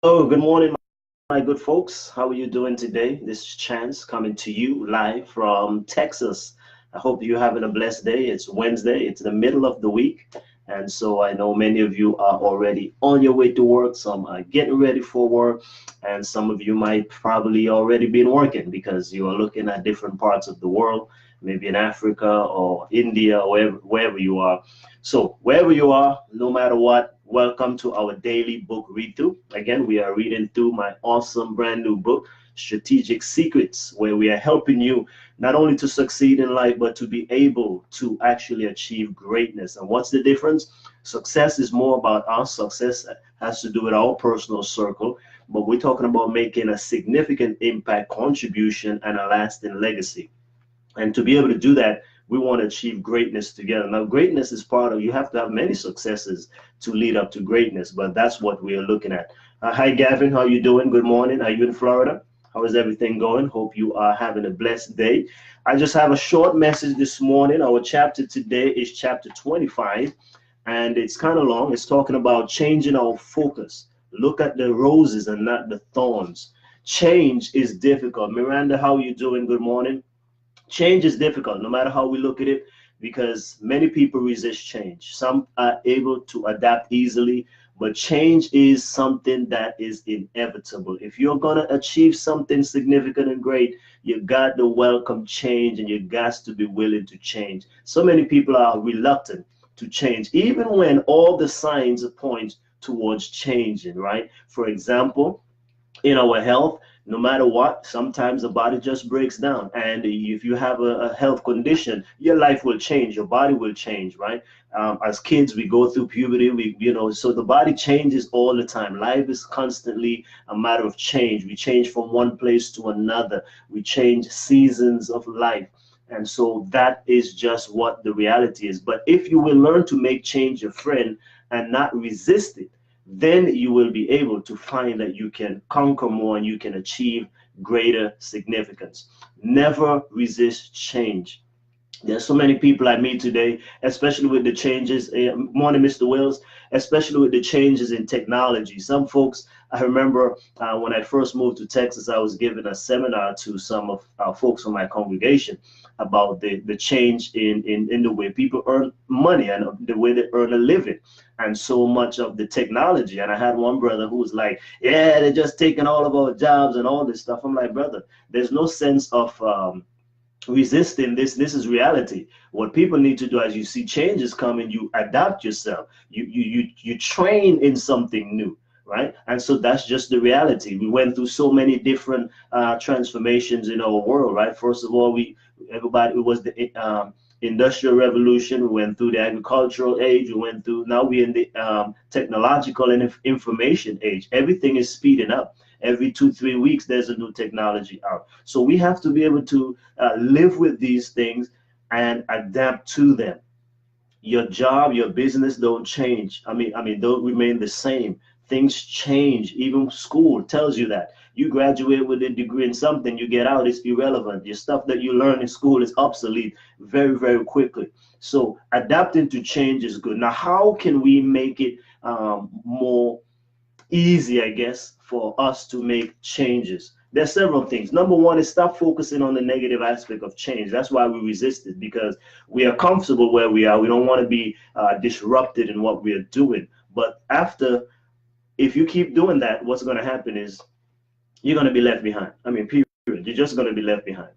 Hello, good morning, my good folks. How are you doing today? This is Chance coming to you live from Texas. I hope you're having a blessed day. It's Wednesday, it's the middle of the week. And so I know many of you are already on your way to work. Some are getting ready for work. And some of you might probably already been working because you are looking at different parts of the world, maybe in Africa or India or wherever you are. So, wherever you are, no matter what, welcome to our daily book read through. Again, we are reading through my awesome brand new book, Strategic Secrets, where we are helping you not only to succeed in life, but to be able to actually achieve greatness. And what's the difference? Success is more about our success, has to do with our personal circle, but we're talking about making a significant impact, contribution, and a lasting legacy. And to be able to do that, we want to achieve greatness together. Now, greatness is part of, you have to have many successes to lead up to greatness, but that's what we are looking at. Hi, Gavin. How you doing? Good morning. Are you in Florida? How is everything going? Hope you are having a blessed day. I just have a short message this morning. Our chapter today is chapter 25, and it's kind of long. It's talking about changing our focus. Look at the roses and not the thorns. Change is difficult. Miranda, how you doing? Good morning. Change is difficult no matter how we look at it, because many people resist change. Some are able to adapt easily, but change is something that is inevitable. If you're going to achieve something significant and great, you got to welcome change, and you got to be willing to change. So many people are reluctant to change even when all the signs point towards changing, right? For example, in our health, no matter what, sometimes the body just breaks down. And if you have a health condition, your life will change, your body will change, right? As kids, we go through puberty, so the body changes all the time. Life is constantly a matter of change. We change from one place to another, we change seasons of life. And so that is just what the reality is. But if you will learn to make change your friend and not resist it, then you will be able to find that you can conquer more and you can achieve greater significance. Never resist change. There's so many people I meet today, especially with the changes. Morning, Mr. Wills, especially with the changes in technology. Some folks, I remember when I first moved to Texas, I was giving a seminar to some of our folks from my congregation about the change in the way people earn money and the way they earn a living, and so much of the technology. And I had one brother who was like, yeah, they're just taking all of our jobs and all this stuff. I'm like, brother, there's no sense of resisting this. This is reality. What people need to do, as you see changes coming, you adapt yourself, you train in something new, right? And so that's just the reality. We went through so many different transformations in our world, right? First of all, we everybody, it was the industrial revolution. We went through the agricultural age. We went through, now we're in the technological and information age. Everything is speeding up. Every 2 3 weeks there's a new technology out, so we have to be able to live with these things and adapt to them. Your job, your business don't change. I mean don't remain the same. Things change. Even school tells you that. You graduate with a degree in something, you get out, it's irrelevant. Your stuff that you learn in school is obsolete very, very quickly. So adapting to change is good. Now, how can we make it more easy, I guess, for us to make changes? There's several things. Number one is stop focusing on the negative aspect of change. That's why we resist it, because we are comfortable where we are. We don't want to be disrupted in what we are doing. But if you keep doing that, what's going to happen is you're going to be left behind. I mean, period. You're just going to be left behind.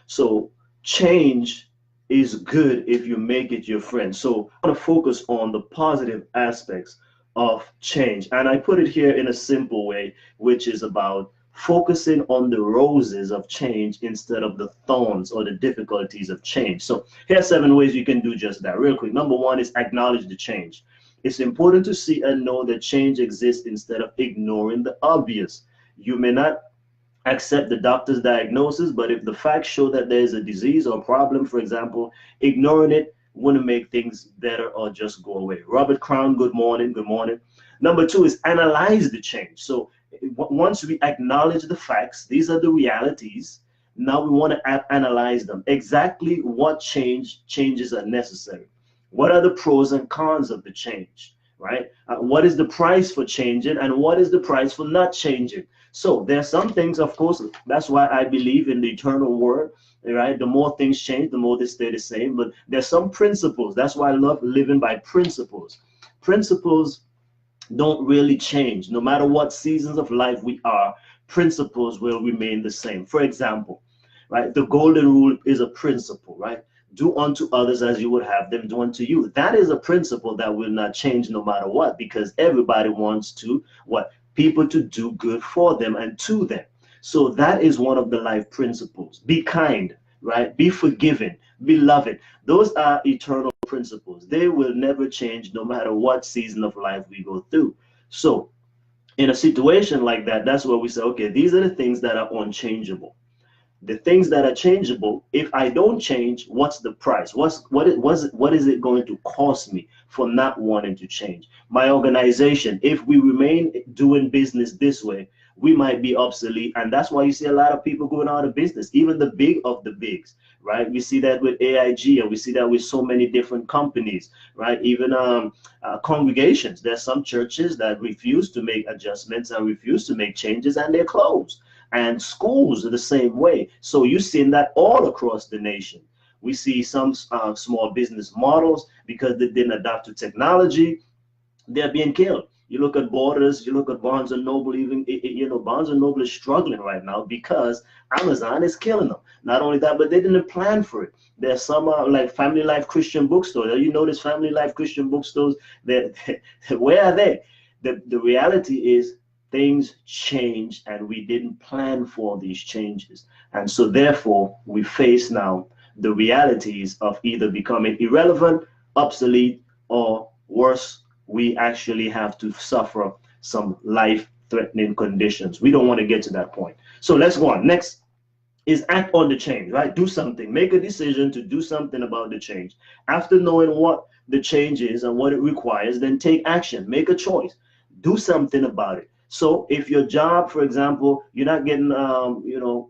So change is good if you make it your friend. So I want to focus on the positive aspects of change. And I put it here in a simple way, which is about focusing on the roses of change instead of the thorns or the difficulties of change. So here's 7 ways you can do just that. Real quick. Number one is acknowledge the change. It's important to see and know that change exists instead of ignoring the obvious. You may not accept the doctor's diagnosis, but if the facts show that there is a disease or problem, for example, ignoring it wouldn't make things better or just go away. Robert Crown, good morning. Good morning. Number two is analyze the change. So once we acknowledge the facts, these are the realities. Now we want to analyze them. Exactly what changes are necessary. What are the pros and cons of the change? right? What is the price for changing, and what is the price for not changing? So there are some things, of course, that's why I believe in the eternal word, right? The more things change, the more they stay the same. But there's some principles. That's why I love living by principles. Principles don't really change. No matter what seasons of life we are, principles will remain the same. For example, right, the golden rule is a principle, right? Do unto others as you would have them do unto you. That is a principle that will not change no matter what, because everybody wants to what? People to do good for them and to them. So that is one of the life principles. Be kind, right? Be forgiving, be loving. Those are eternal principles. They will never change no matter what season of life we go through. So in a situation like that, that's where we say, okay, these are the things that are unchangeable. The things that are changeable, if I don't change, what's the price? What is it going to cost me for not wanting to change? My organization, if we remain doing business this way, we might be obsolete. And that's why you see a lot of people going out of business, even the big of the bigs, right? We see that with AIG, and we see that with so many different companies, right? Even congregations. There's some churches that refuse to make adjustments and refuse to make changes, and they're closed. And schools are the same way. So you're seeing that all across the nation. We see some small business models, because they didn't adapt to technology, they're being killed. You look at Borders, you look at Barnes and Noble, even, Barnes and Noble is struggling right now because Amazon is killing them. Not only that, but they didn't plan for it. There's some like Family Life Christian bookstores. You notice Family Life Christian bookstores, where are they? The reality is, things change, and we didn't plan for these changes. And so therefore, we face now the realities of either becoming irrelevant, obsolete, or worse, we actually have to suffer some life-threatening conditions. We don't want to get to that point. So let's go on. Next is act on the change, right? Do something. Make a decision to do something about the change. After knowing what the change is and what it requires, then take action. Make a choice. Do something about it. So if your job, for example, you're not getting,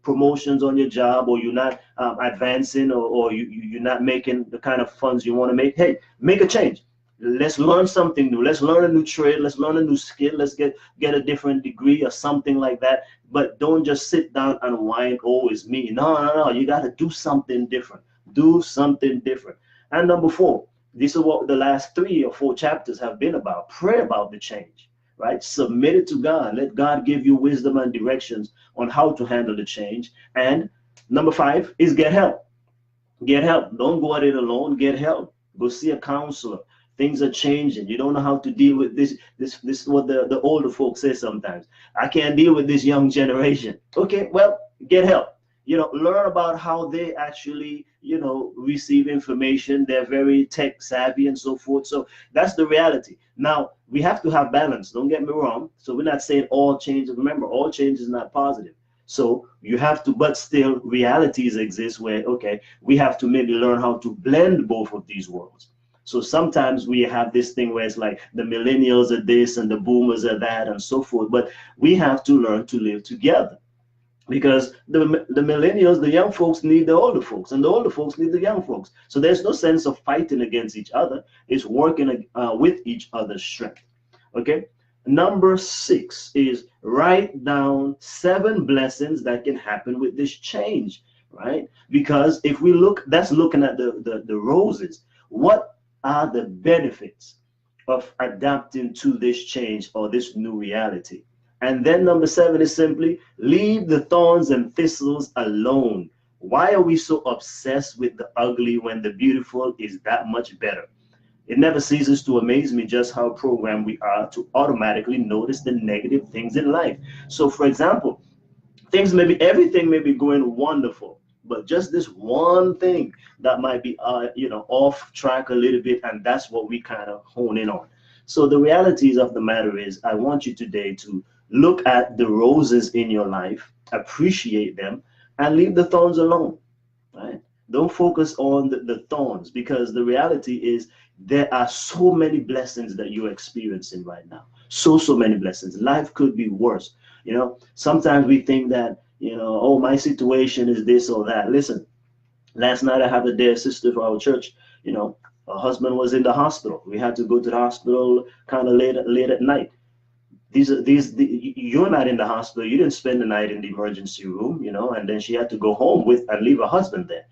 promotions on your job, or you're not advancing, or you're not making the kind of funds you want to make, hey, make a change. Let's learn something new. Let's learn a new trade. Let's learn a new skill. Let's get a different degree or something like that. But don't just sit down and whine, oh, it's me. No. You got to do something different. Do something different. And number 4, this is what the last 3 or 4 chapters have been about. Pray about the change. Right? Submit it to God. Let God give you wisdom and directions on how to handle the change. And number 5 is get help. Get help. Don't go at it alone. Get help. Go see a counselor. Things are changing. You don't know how to deal with this. This is what the older folks say sometimes. I can't deal with this young generation. Okay, well, get help. Learn about how they actually, receive information. They're very tech savvy and so forth. So that's the reality. Now, we have to have balance. Don't get me wrong. So we're not saying all change. Remember, all change is not positive. So you have to, but still realities exist where, okay, we have to maybe learn how to blend both of these worlds. So sometimes we have this thing where it's like the millennials are this and the boomers are that and so forth. But we have to learn to live together. Because the millennials, the young folks need the older folks, and the older folks need the young folks. So there's no sense of fighting against each other. It's working with each other's strength. Okay. Number 6 is write down 7 blessings that can happen with this change, right? Because if we look, that's looking at the roses. What are the benefits of adapting to this change or this new reality? And then number 7 is simply leave the thorns and thistles alone. Why are we so obsessed with the ugly when the beautiful is that much better? It never ceases to amaze me just how programmed we are to automatically notice the negative things in life. So for example, everything may be going wonderful, but just this one thing that might be off track a little bit, and that's what we kind of hone in on. So the realities of the matter is, I want you today to look at the roses in your life, appreciate them, and leave the thorns alone, right? Don't focus on the thorns, because the reality is there are so many blessings that you're experiencing right now. So many blessings. Life could be worse. Sometimes we think that, oh, my situation is this or that. Listen, last night I have a dear sister for our church. you know, her husband was in the hospital. We had to go to the hospital kind of late at night. You're not in the hospital. You didn't spend the night in the emergency room, you know, and then she had to go home with and leave her husband there.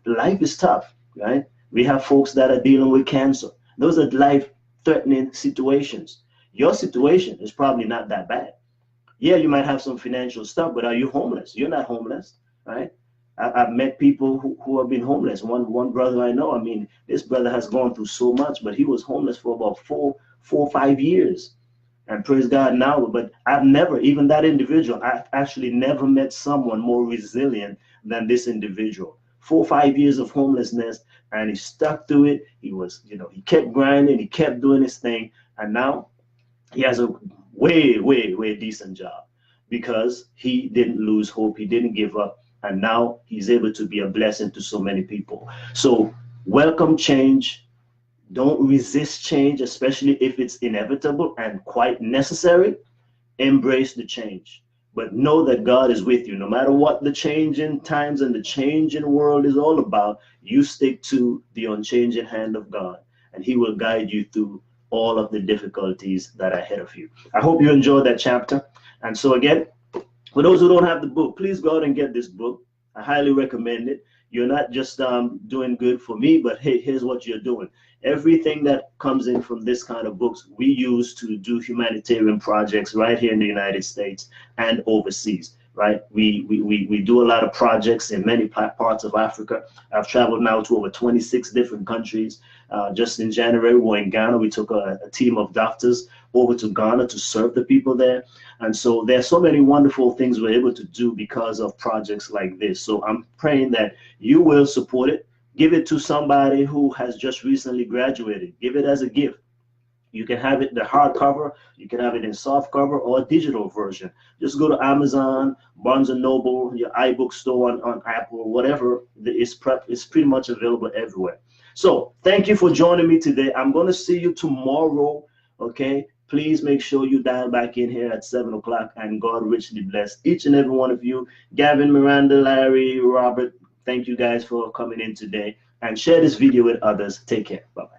Life is tough, right? We have folks that are dealing with cancer. Those are life-threatening situations. Your situation is probably not that bad. Yeah, you might have some financial stuff, but are you homeless? You're not homeless, right? I've met people who have been homeless. One brother I know, I mean, this brother has gone through so much, but he was homeless for about 4 or 5 years. And praise God now, but I've never, even that individual, I've actually never met someone more resilient than this individual. 4 or 5 years of homelessness, and he stuck to it. He was, you know, he kept grinding, he kept doing his thing, and now he has a way decent job because he didn't lose hope, he didn't give up, and now he's able to be a blessing to so many people. So welcome change. Don't resist change, especially if it's inevitable and quite necessary. Embrace the change, but know that God is with you. No matter what the changing times and the changing world is all about, you stick to the unchanging hand of God, and He will guide you through all of the difficulties that are ahead of you. I hope you enjoyed that chapter. And so, again, for those who don't have the book, please go out and get this book. I highly recommend it. You're not just doing good for me, but hey, here's what you're doing. Everything that comes in from this kind of books, we use to do humanitarian projects right here in the United States and overseas, right? We do a lot of projects in many parts of Africa. I've traveled now to over 26 different countries. Just in January, we were in Ghana. We took a team of doctors over to Ghana to serve the people there. And so there's so many wonderful things we're able to do because of projects like this. So I'm praying that you will support it. Give it to somebody who has just recently graduated. Give it as a gift. You can have it the hardcover, you can have it in soft cover or a digital version. Just go to Amazon, Barnes and Noble, your iBook store on Apple, whatever. It's pretty much available everywhere. So thank you for joining me today. I'm going to see you tomorrow. Okay. Please make sure you dial back in here at 7 o'clock, and God richly bless each and every one of you. Gavin, Miranda, Larry, Robert, thank you guys for coming in today, and share this video with others. Take care. Bye-bye.